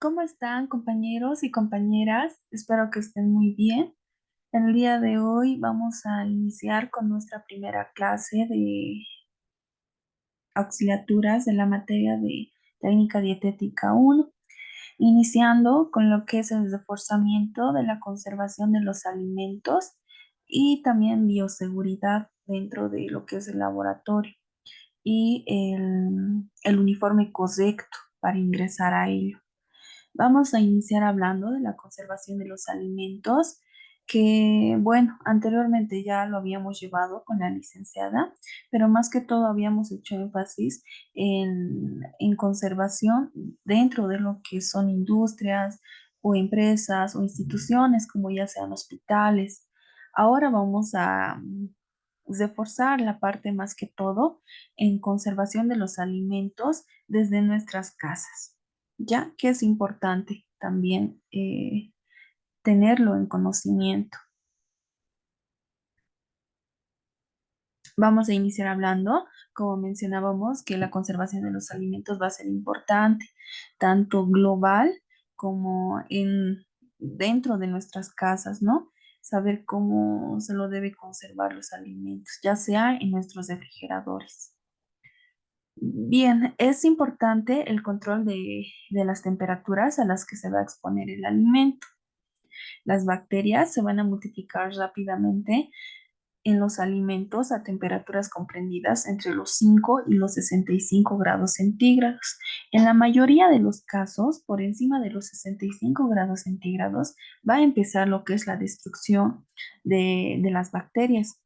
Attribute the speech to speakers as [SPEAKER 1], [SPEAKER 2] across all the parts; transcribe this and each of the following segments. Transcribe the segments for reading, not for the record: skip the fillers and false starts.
[SPEAKER 1] ¿Cómo están, compañeros y compañeras? Espero que estén muy bien. El día de hoy vamos a iniciar con nuestra primera clase de auxiliaturas de la materia de técnica dietética 1, iniciando con lo que es el reforzamiento de la conservación de los alimentos y también bioseguridad dentro de lo que es el laboratorio y el uniforme correcto para ingresar a ello. Vamos a iniciar hablando de la conservación de los alimentos, que bueno, anteriormente ya lo habíamos llevado con la licenciada, pero más que todo habíamos hecho énfasis en conservación dentro de lo que son industrias o empresas o instituciones, como ya sean hospitales. Ahora vamos a reforzar la parte más que todo en conservación de los alimentos desde nuestras casas, ya que es importante también tenerlo en conocimiento. Vamos a iniciar hablando, como mencionábamos, que la conservación de los alimentos va a ser importante, tanto global como dentro de nuestras casas, ¿no? Saber cómo se lo debe conservar los alimentos, ya sea en nuestros refrigeradores. Bien, es importante el control de las temperaturas a las que se va a exponer el alimento. Las bacterias se van a multiplicar rápidamente en los alimentos a temperaturas comprendidas entre los 5 y los 65 grados centígrados. En la mayoría de los casos, por encima de los 65 grados centígrados, va a empezar lo que es la destrucción de las bacterias.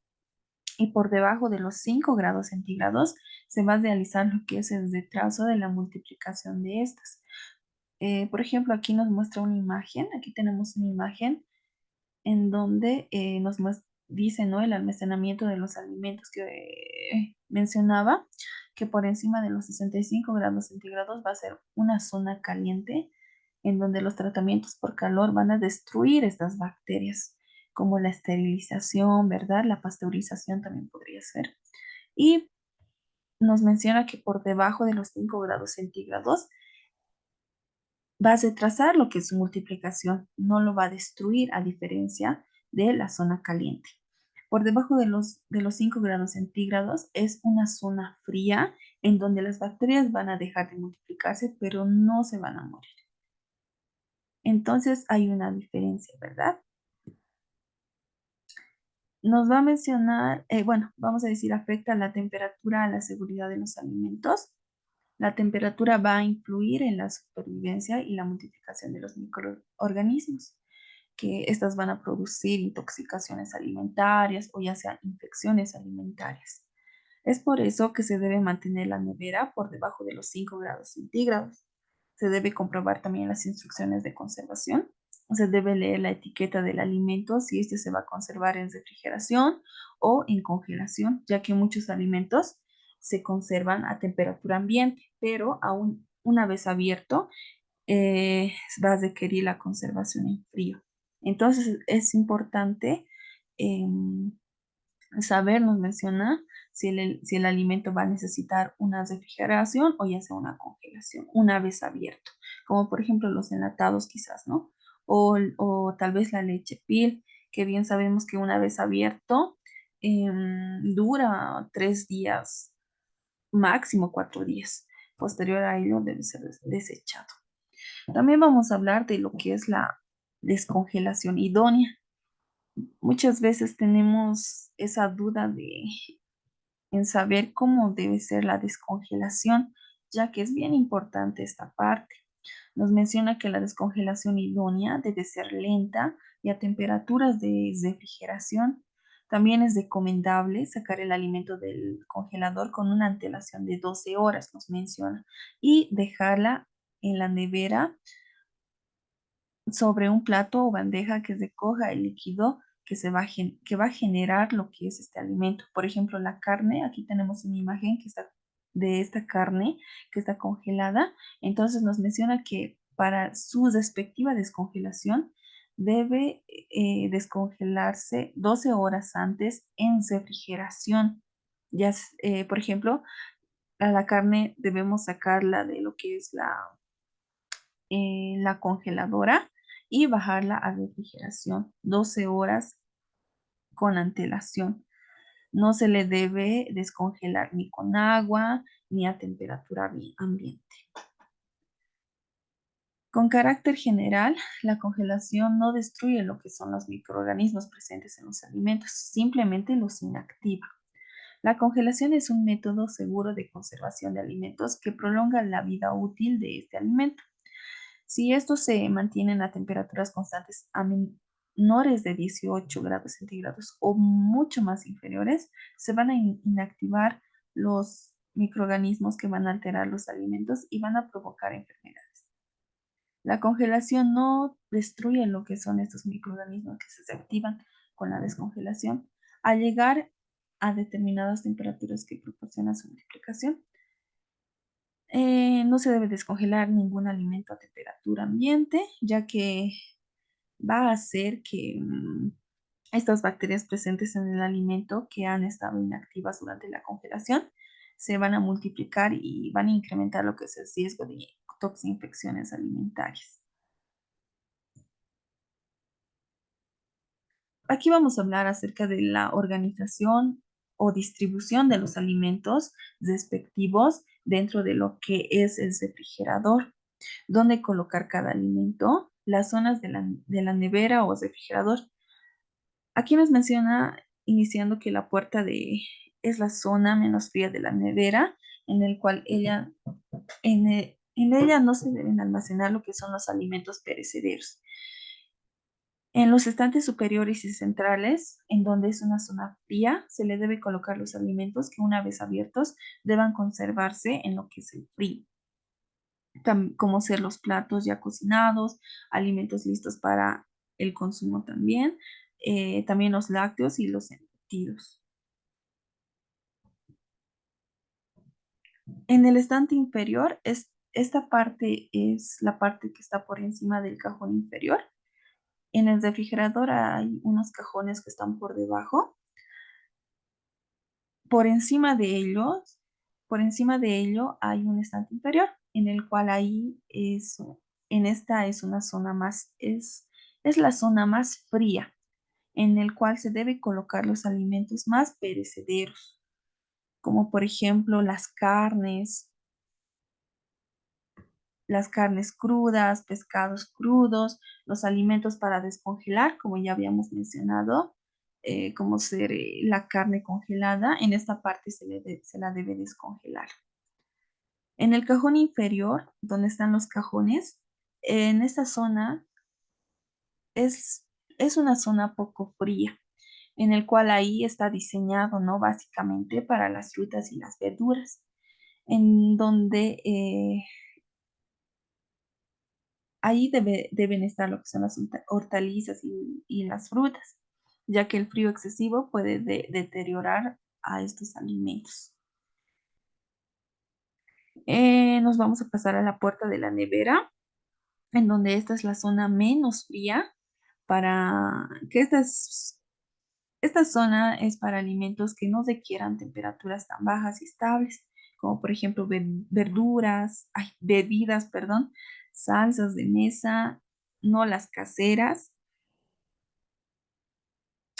[SPEAKER 1] Y por debajo de los 5 grados centígrados se va a realizar lo que es el retraso de la multiplicación de estas. Por ejemplo, aquí nos muestra una imagen, aquí tenemos una imagen en donde dice, ¿no? El almacenamiento de los alimentos que mencionaba, que por encima de los 65 grados centígrados va a ser una zona caliente en donde los tratamientos por calor van a destruir estas bacterias, como la esterilización, ¿verdad? La pasteurización también podría ser. Y nos menciona que por debajo de los 5 grados centígrados va a retrasar lo que es su multiplicación, no lo va a destruir a diferencia de la zona caliente. Por debajo de los 5 grados centígrados es una zona fría en donde las bacterias van a dejar de multiplicarse, pero no se van a morir. Entonces hay una diferencia, ¿verdad? Nos va a mencionar, bueno, vamos a decir, afecta la temperatura a la seguridad de los alimentos. La temperatura va a influir en la supervivencia y la multiplicación de los microorganismos, que estas van a producir intoxicaciones alimentarias o ya sea infecciones alimentarias. Es por eso que se debe mantener la nevera por debajo de los 5 grados centígrados. Se debe comprobar también las instrucciones de conservación. Se debe leer la etiqueta del alimento si este se va a conservar en refrigeración o en congelación, ya que muchos alimentos se conservan a temperatura ambiente, pero aún una vez abierto eh, va a requerir la conservación en frío. Entonces es importante em, saber, nos menciona si el alimento va a necesitar una refrigeración o ya sea una congelación una vez abierto, como por ejemplo los enlatados quizás, ¿no? O tal vez la leche pil, que bien sabemos que una vez abierto dura 3 días, máximo 4 días. Posterior a ello debe ser desechado. También vamos a hablar de lo que es la descongelación idónea. Muchas veces tenemos esa duda en saber cómo debe ser la descongelación, ya que es bien importante esta parte. Nos menciona que la descongelación idónea debe ser lenta y a temperaturas de refrigeración. También es recomendable sacar el alimento del congelador con una antelación de 12 horas, nos menciona, y dejarla en la nevera sobre un plato o bandeja que recoja el líquido que va a generar lo que es este alimento. Por ejemplo, la carne, aquí tenemos una imagen que está de esta carne que está congelada. Entonces nos menciona que para su respectiva descongelación debe descongelarse 12 horas antes en refrigeración. Por ejemplo, a la carne debemos sacarla de lo que es la congeladora y bajarla a refrigeración 12 horas con antelación. No se le debe descongelar ni con agua ni a temperatura ambiente. Con carácter general, la congelación no destruye lo que son los microorganismos presentes en los alimentos, simplemente los inactiva. La congelación es un método seguro de conservación de alimentos que prolonga la vida útil de este alimento. Si estos se mantienen a temperaturas constantes a menores de 18 grados centígrados o mucho más inferiores, se van a inactivar los microorganismos que van a alterar los alimentos y van a provocar enfermedades. La congelación no destruye lo que son estos microorganismos que se activan con la descongelación. Al llegar a determinadas temperaturas que proporciona su multiplicación, no se debe descongelar ningún alimento a temperatura ambiente, ya que va a hacer que estas bacterias presentes en el alimento que han estado inactivas durante la congelación se van a multiplicar y van a incrementar lo que es el riesgo de toxinfecciones alimentarias. Aquí vamos a hablar acerca de la organización o distribución de los alimentos respectivos dentro de lo que es el refrigerador, dónde colocar cada alimento, las zonas de la nevera o refrigerador. Aquí nos menciona, iniciando, que la puerta es la zona menos fría de la nevera, en el cual en ella no se deben almacenar lo que son los alimentos perecederos. En los estantes superiores y centrales, en donde es una zona fría, se le debe colocar los alimentos que una vez abiertos deban conservarse en lo que es el frío, como ser los platos ya cocinados, alimentos listos para el consumo también, también los lácteos y los embutidos. En el estante inferior, esta parte es la parte que está por encima del cajón inferior. En el refrigerador hay unos cajones que están por debajo. Por encima de ellos, por encima de ello hay un estante inferior, en el cual en esta es una zona es la zona más fría, en el cual se debe colocar los alimentos más perecederos, como por ejemplo las carnes crudas, pescados crudos, los alimentos para descongelar, como ya habíamos mencionado, como ser la carne congelada. En esta parte se la debe descongelar. En el cajón inferior, donde están los cajones, en esta zona es, es una zona poco fría, en el cual ahí está diseñado, ¿no? Básicamente para las frutas y las verduras, en donde ahí deben estar lo que son las hortalizas y las frutas, ya que el frío excesivo puede deteriorar a estos alimentos. Nos vamos a pasar a la puerta de la nevera, en donde esta es la zona menos fría, para que esta zona es para alimentos que no requieran temperaturas tan bajas y estables, como por ejemplo bebidas, perdón, salsas de mesa, no las caseras,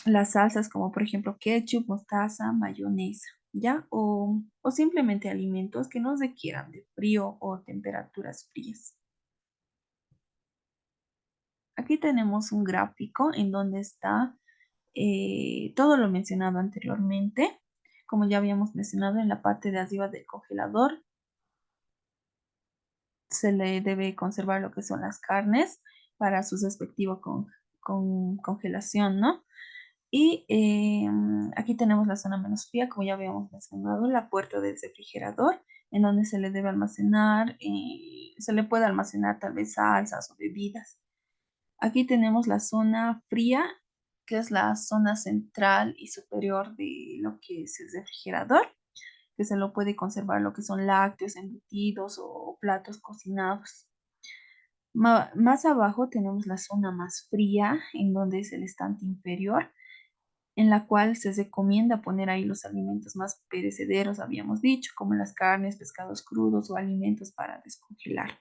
[SPEAKER 1] las salsas como por ejemplo ketchup, mostaza, mayonesa, ¿ya? O simplemente alimentos que no requieran de frío o temperaturas frías. Aquí tenemos un gráfico en donde está todo lo mencionado anteriormente. Como ya habíamos mencionado, en la parte de arriba del congelador se le debe conservar lo que son las carnes para su respectivo congelación, ¿no? Y aquí tenemos la zona menos fría, como ya habíamos mencionado, la puerta del refrigerador, en donde se le debe almacenar, se le puede almacenar tal vez salsas o bebidas. Aquí tenemos la zona fría, que es la zona central y superior de lo que es el refrigerador, que se lo puede conservar lo que son lácteos, embutidos o platos cocinados. Más abajo tenemos la zona más fría, en donde es el estante inferior, en la cual se recomienda poner ahí los alimentos más perecederos, habíamos dicho, como las carnes, pescados crudos o alimentos para descongelar.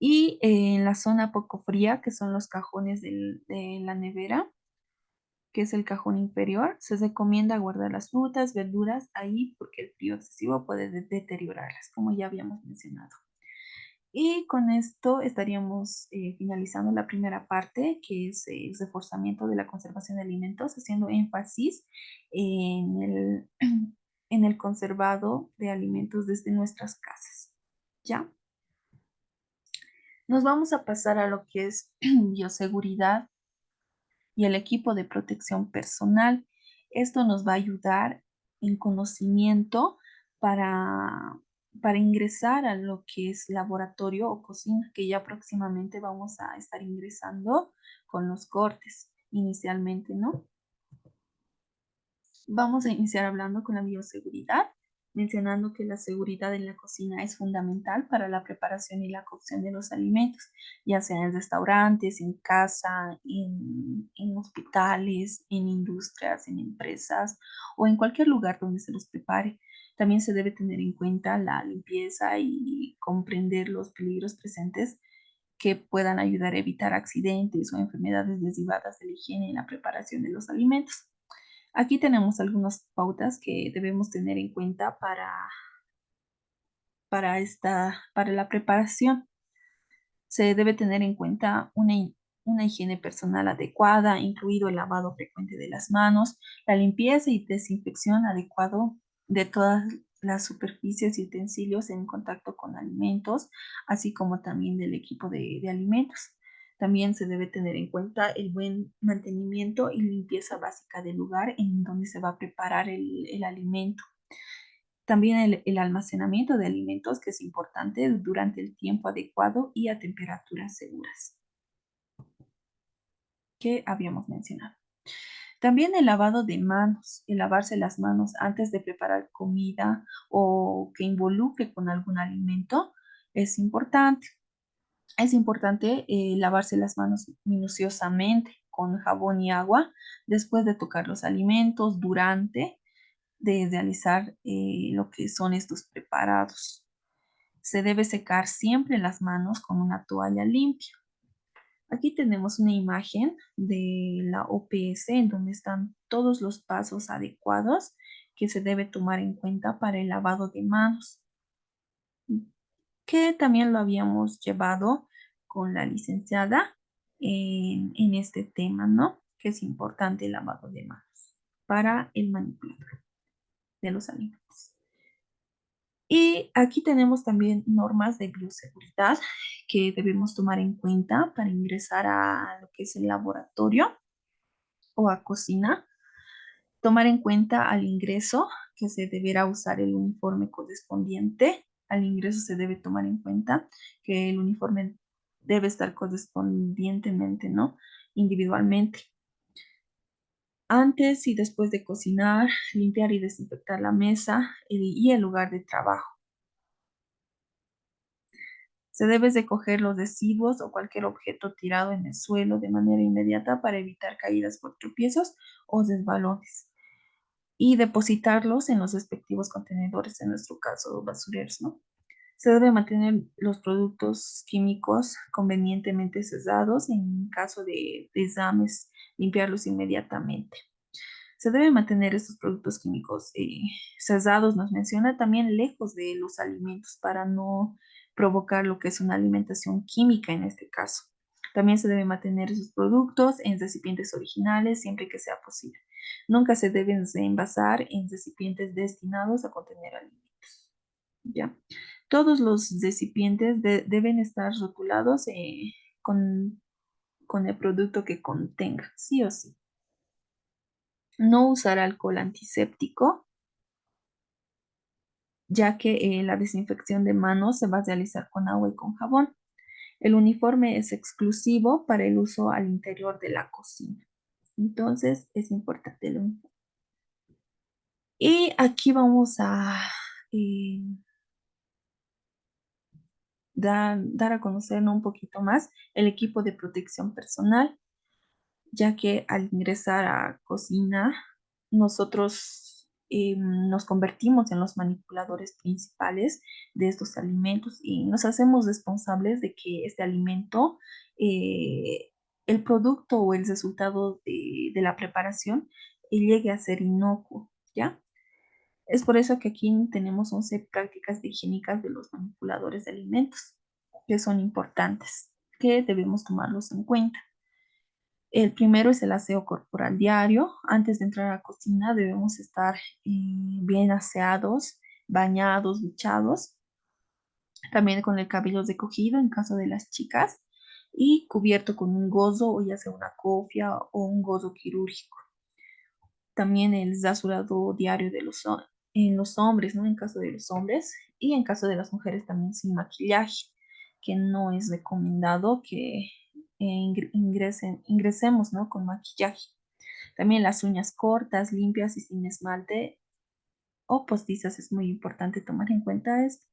[SPEAKER 1] Y en la zona poco fría, que son los cajones de la nevera, que es el cajón inferior, se recomienda guardar las frutas, verduras ahí porque el frío excesivo puede deteriorarlas, como ya habíamos mencionado. Y con esto estaríamos finalizando la primera parte, que es el reforzamiento de la conservación de alimentos, haciendo énfasis en en el conservado de alimentos desde nuestras casas. ¿Ya? Nos vamos a pasar a lo que es bioseguridad y el equipo de protección personal. Esto nos va a ayudar en conocimiento para, para ingresar a lo que es laboratorio o cocina, que ya próximamente vamos a estar ingresando con los cortes inicialmente, ¿no? Vamos a iniciar hablando con la bioseguridad, mencionando que la seguridad en la cocina es fundamental para la preparación y la cocción de los alimentos, ya sea en restaurantes, en casa, en hospitales, en industrias, en empresas o en cualquier lugar donde se los prepare. También se debe tener en cuenta la limpieza y comprender los peligros presentes que puedan ayudar a evitar accidentes o enfermedades derivadas de la higiene en la preparación de los alimentos. Aquí tenemos algunas pautas que debemos tener en cuenta para la preparación. Se debe tener en cuenta una higiene personal adecuada, incluido el lavado frecuente de las manos, la limpieza y desinfección adecuado de todas las superficies y utensilios en contacto con alimentos, así como también del equipo de alimentos. También se debe tener en cuenta el buen mantenimiento y limpieza básica del lugar en donde se va a preparar el alimento. También el almacenamiento de alimentos, que es importante durante el tiempo adecuado y a temperaturas seguras, que habíamos mencionado. También el lavado de manos, el lavarse las manos antes de preparar comida o que involucre con algún alimento es importante. Es importante lavarse las manos minuciosamente con jabón y agua después de tocar los alimentos, durante de realizar lo que son estos preparados. Se debe secar siempre las manos con una toalla limpia. Aquí tenemos una imagen de la OPS en donde están todos los pasos adecuados que se debe tomar en cuenta para el lavado de manos, que también lo habíamos llevado con la licenciada en este tema, ¿no? Que es importante el lavado de manos para el manejo de los alimentos. Y aquí tenemos también normas de bioseguridad que debemos tomar en cuenta para ingresar a lo que es el laboratorio o a cocina. Tomar en cuenta al ingreso que se deberá usar el uniforme correspondiente. Al ingreso se debe tomar en cuenta que el uniforme debe estar correspondientemente, ¿no? Individualmente. Antes y después de cocinar, limpiar y desinfectar la mesa y el lugar de trabajo. Se debe recoger los residuos o cualquier objeto tirado en el suelo de manera inmediata para evitar caídas por tropiezos o desbalones y depositarlos en los respectivos contenedores, en nuestro caso basureros, ¿no? Se debe mantener los productos químicos convenientemente cesados en caso de exámenes, limpiarlos inmediatamente. Se deben mantener estos productos químicos cesados, nos menciona también lejos de los alimentos para no provocar lo que es una alimentación química en este caso. También se deben mantener esos productos en recipientes originales siempre que sea posible. Nunca se deben envasar en recipientes destinados a contener alimentos. ¿Ya? Todos los recipientes deben estar rotulados con el producto que contenga, sí o sí. No usar alcohol antiséptico, ya que la desinfección de manos se va a realizar con agua y con jabón. El uniforme es exclusivo para el uso al interior de la cocina. Entonces es importante el uniforme. Y aquí vamos a eh, dar a conocer, ¿no?, un poquito más el equipo de protección personal, ya que al ingresar a cocina, nosotros nos convertimos en los manipuladores principales de estos alimentos y nos hacemos responsables de que este alimento, eh, el producto o el resultado de la preparación, llegue a ser inocuo, ¿ya? Es por eso que aquí tenemos 11 prácticas higiénicas de los manipuladores de alimentos, que son importantes, que debemos tomarlos en cuenta. El primero es el aseo corporal diario. Antes de entrar a la cocina debemos estar bien aseados, bañados, duchados, también con el cabello recogido en caso de las chicas y cubierto con un gozo o ya sea una cofia o un gozo quirúrgico. También el rasurado diario en los hombres, ¿no? En caso de los hombres y en caso de las mujeres también sin maquillaje, que no es recomendado que ingresemos, ¿no? Con maquillaje. También las uñas cortas, limpias y sin esmalte o postizas es muy importante tomar en cuenta esto,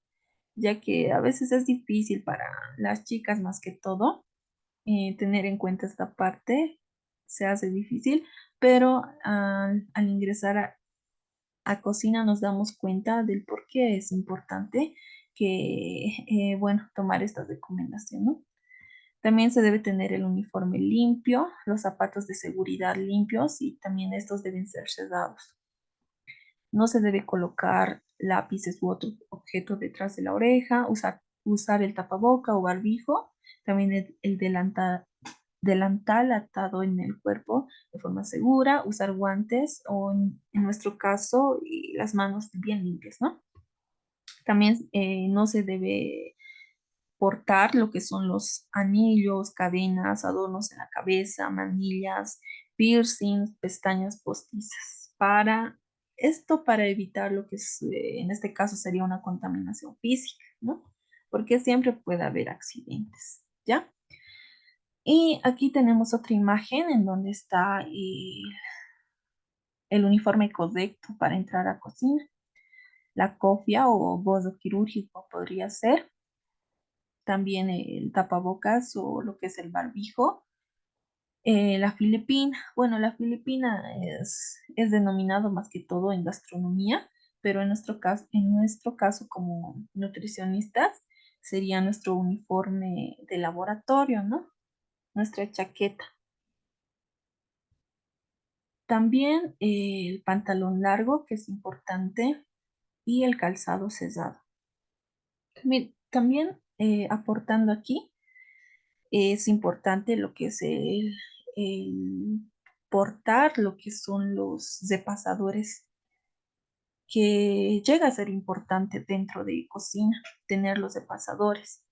[SPEAKER 1] ya que a veces es difícil para las chicas más que todo tener en cuenta esta parte, se hace difícil, pero al ingresar a cocina nos damos cuenta del por qué es importante que, bueno, tomar esta recomendación, ¿no? También se debe tener el uniforme limpio, los zapatos de seguridad limpios y también estos deben ser sedados. No se debe colocar lápices u otro objeto detrás de la oreja, usar el tapaboca o barbijo, también el delantal atado en el cuerpo de forma segura, usar guantes o en nuestro caso y las manos bien limpias, ¿no? También no se debe portar lo que son los anillos, cadenas, adornos en la cabeza, manillas, piercings, pestañas postizas. Para evitar lo que es, en este caso sería una contaminación física, ¿no? Porque siempre puede haber accidentes, ¿ya? Y aquí tenemos otra imagen en donde está el uniforme correcto para entrar a cocina. La cofia o gozo quirúrgico podría ser. También el tapabocas o lo que es el barbijo. La filipina, bueno, la filipina es denominado más que todo en gastronomía, pero en nuestro caso como nutricionistas sería nuestro uniforme de laboratorio, ¿no? Nuestra chaqueta. También el pantalón largo, que es importante, y el calzado cesado. También aportando aquí, es importante lo que es el portar lo que son los repasadores, que llega a ser importante dentro de cocina, tener los repasadores.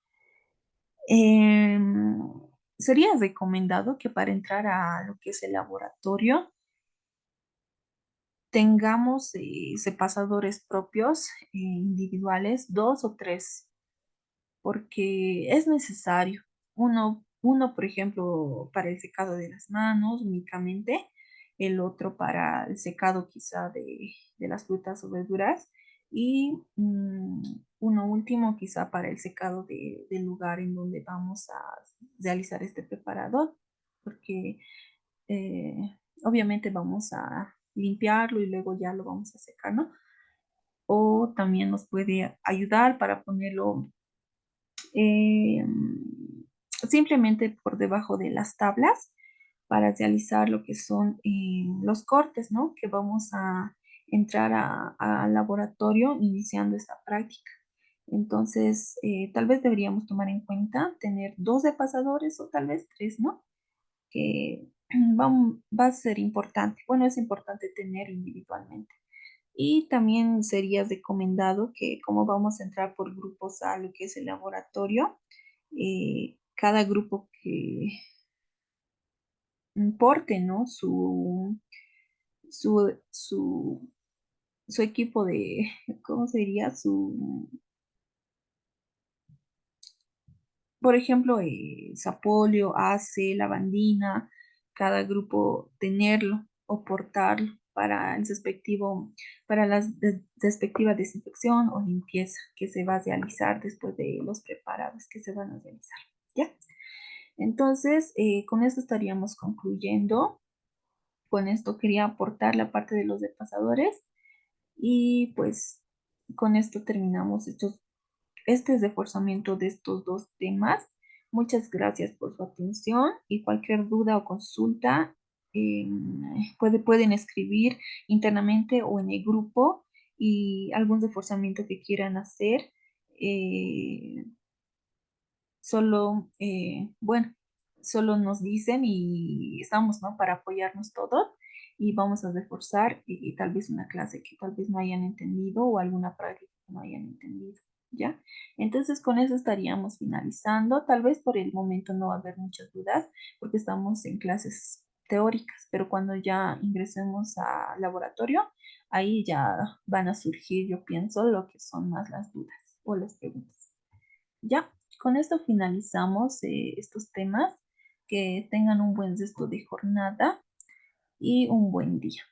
[SPEAKER 1] Em, Sería recomendado que para entrar a lo que es el laboratorio tengamos repasadores propios, individuales, dos o tres, porque es necesario. Por ejemplo, para el secado de las manos únicamente, el otro para el secado quizá de las frutas o verduras y uno último quizá para el secado del lugar en donde vamos a realizar este preparador, porque eh, obviamente vamos a limpiarlo y luego ya lo vamos a secar, ¿no? O también nos puede ayudar para ponerlo eh, simplemente por debajo de las tablas para realizar lo que son los cortes, ¿no? Que vamos a entrar al laboratorio iniciando esta práctica. Entonces, tal vez deberíamos tomar en cuenta tener dos depasadores o tal vez tres, ¿no? Que va a ser importante. Bueno, es importante tener individualmente. Y también sería recomendado que como vamos a entrar por grupos a lo que es el laboratorio, cada grupo que porte, ¿no? Su, su, su equipo de, ¿cómo sería? Por ejemplo, Sapolio, ACE, Lavandina, cada grupo tenerlo o portarlo para el respectivo, para la respectiva desinfección o limpieza que se va a realizar después de los preparados que se van a realizar. ¿Ya? Entonces, con esto estaríamos concluyendo. Con esto quería aportar la parte de los repasadores. Y pues con esto terminamos este reforzamiento de estos dos temas. Muchas gracias por su atención y cualquier duda o consulta eh, pueden escribir internamente o en el grupo y algún reforzamiento que quieran hacer. eh, bueno, solo nos dicen y estamos, ¿no? Para apoyarnos todos y vamos a reforzar y tal vez una clase que tal vez no hayan entendido o alguna práctica que no hayan entendido, ¿ya? Entonces con eso estaríamos finalizando. Tal vez por el momento no va a haber muchas dudas porque estamos en clases teóricas, pero cuando ya ingresemos a laboratorio, ahí ya van a surgir, yo pienso, lo que son más las dudas o las preguntas. Ya, con esto finalizamos estos temas. Que tengan un buen resto de jornada y un buen día.